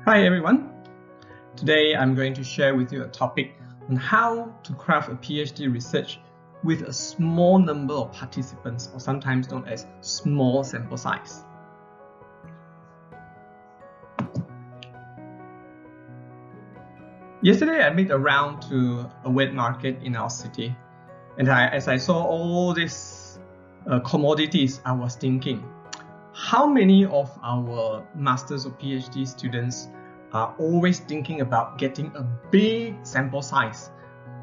Hi everyone. Today I'm going to share with you a topic on how to craft a PhD research with a small number of participants, or sometimes known as small sample size. Yesterday I made a round to a wet market in our city, and as I saw all these commodities, I was thinking, how many of our masters or PhD students are always thinking about getting a big sample size,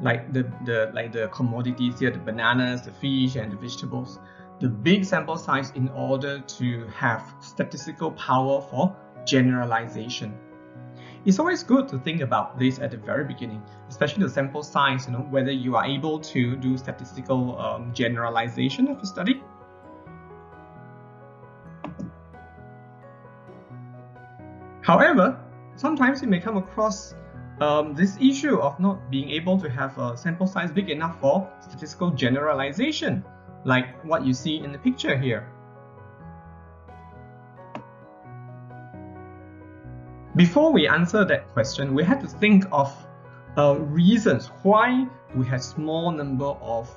like the commodities here, the bananas, the fish, and the vegetables, the big sample size in order to have statistical power for generalization. It's always good to think about this at the very beginning, especially the sample size, whether you are able to do statistical generalization of a study. However, sometimes you may come across this issue of not being able to have a sample size big enough for statistical generalization, like what you see in the picture here. Before we answer that question, we had to think of reasons why we have small number of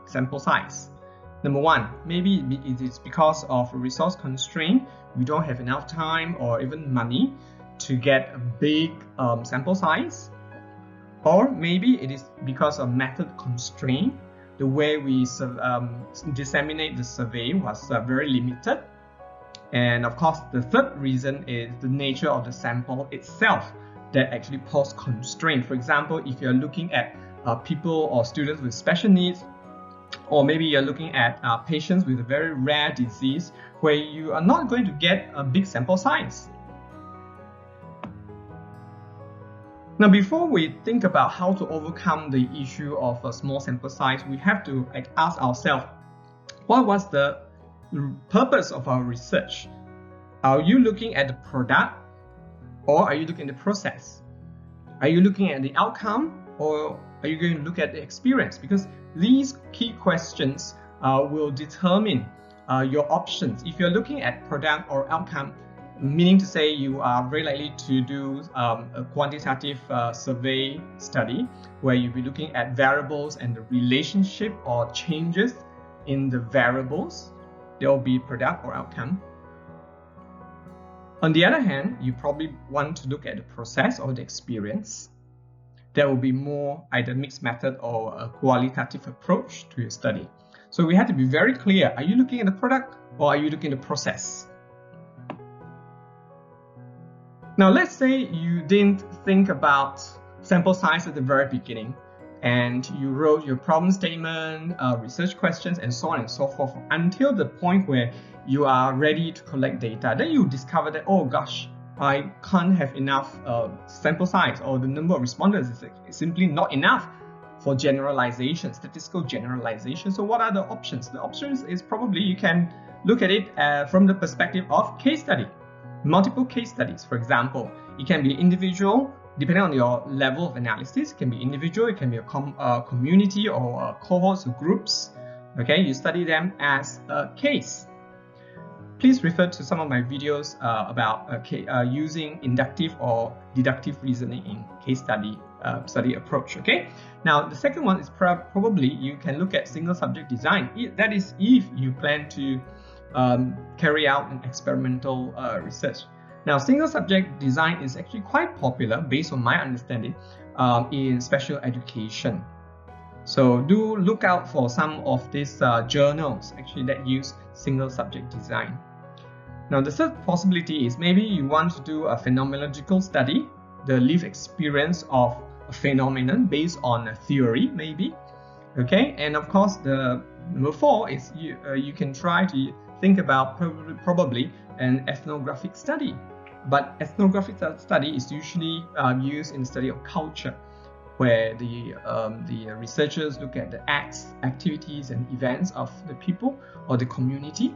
sample size. Number one, maybe it is because of a resource constraint. We don't have enough time or even money to get a big sample size. Or maybe it is because of method constraint. The way we disseminate the survey was very limited. And of course, the third reason is the nature of the sample itself that actually pose constraint. For example, if you're looking at people or students with special needs, or maybe you're looking at patients with a very rare disease where you are not going to get a big sample size. Now, before we think about how to overcome the issue of a small sample size, we have to ask ourselves, what was the purpose of our research? Are you looking at the product, or are you looking at the process? Are you looking at the outcome, or are you going to look at the experience? Because these key questions will determine your options. If you're looking at product or outcome, meaning to say you are very likely to do a quantitative survey study where you'll be looking at variables and the relationship or changes in the variables, there will be product or outcome. On the other hand, you probably want to look at the process or the experience. There will be more either mixed method or a qualitative approach to your study. So we have to be very clear. Are you looking at the product or are you looking at the process? Now, let's say you didn't think about sample size at the very beginning and you wrote your problem statement, research questions, and so on and so forth until the point where you are ready to collect data. Then you discover that, oh gosh, I can't have enough sample size, or the number of respondents is simply not enough for generalization, statistical generalization. So what are the options? The options is probably you can look at it from the perspective of case study, multiple case studies. For example, it can be individual, depending on your level of analysis. It can be individual, it can be a community or cohorts or groups. Okay, you study them as a case. Please refer to some of my videos about using inductive or deductive reasoning in case study approach. Okay. Now, the second one is probably you can look at single subject design. That is, if you plan to carry out an experimental research. Now, single subject design is actually quite popular, based on my understanding, in special education. So do look out for some of these journals actually that use single subject design. Now, the third possibility is maybe you want to do a phenomenological study, the lived experience of a phenomenon based on a theory, maybe. Okay, and of course, the number four is you can try to think about probably an ethnographic study. But ethnographic study is usually used in the study of culture, where the researchers look at the acts, activities, and events of the people or the community.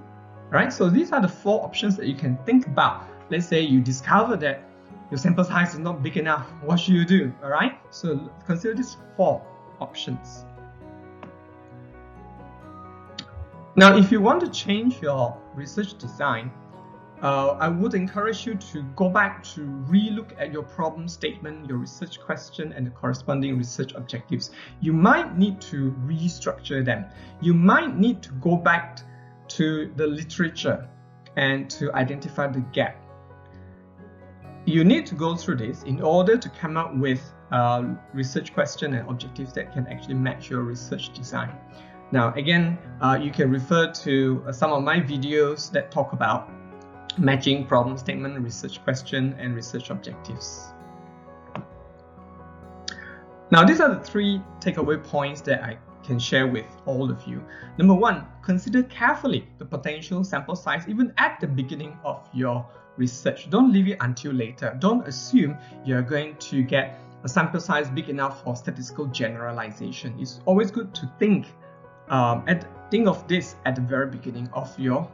Right? So these are the four options that you can think about. Let's say you discover that your sample size is not big enough. What should you do? All right? So consider these four options. Now, if you want to change your research design, I would encourage you to go back to re-look at your problem statement, your research question, and the corresponding research objectives. You might need to restructure them. You might need to go back to the literature and to identify the gap. You need to go through this in order to come up with research question and objectives that can actually match your research design. Now, again, you can refer to some of my videos that talk about matching problem statement, research question, and research objectives. Now, these are the 3 takeaway points that I can share with all of you. Number 1, consider carefully the potential sample size even at the beginning of your research. Don't leave it until later. Don't assume you're going to get a sample size big enough for statistical generalization. It's always good to think of this at the very beginning of your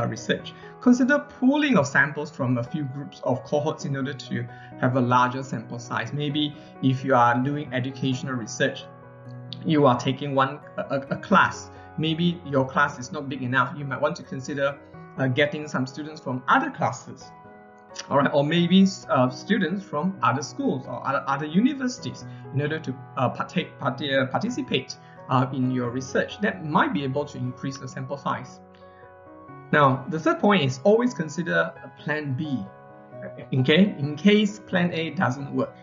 research. Consider pooling of samples from a few groups of cohorts in order to have a larger sample size. Maybe if you are doing educational research, you are taking a class. Maybe your class is not big enough. You might want to consider getting some students from other classes, all right, or maybe students from other schools or other universities in order to participate in your research. That might be able to increase the sample size. Now, the third point is always consider a plan B, okay, in case plan A doesn't work.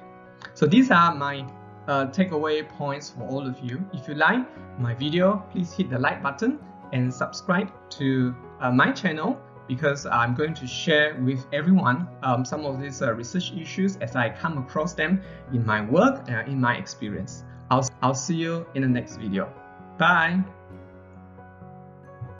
So these are my takeaway points for all of you. If you like my video, please hit the like button and subscribe to my channel, because I'm going to share with everyone some of these research issues as I come across them in my work, in my experience. I'll see you in the next video. Bye.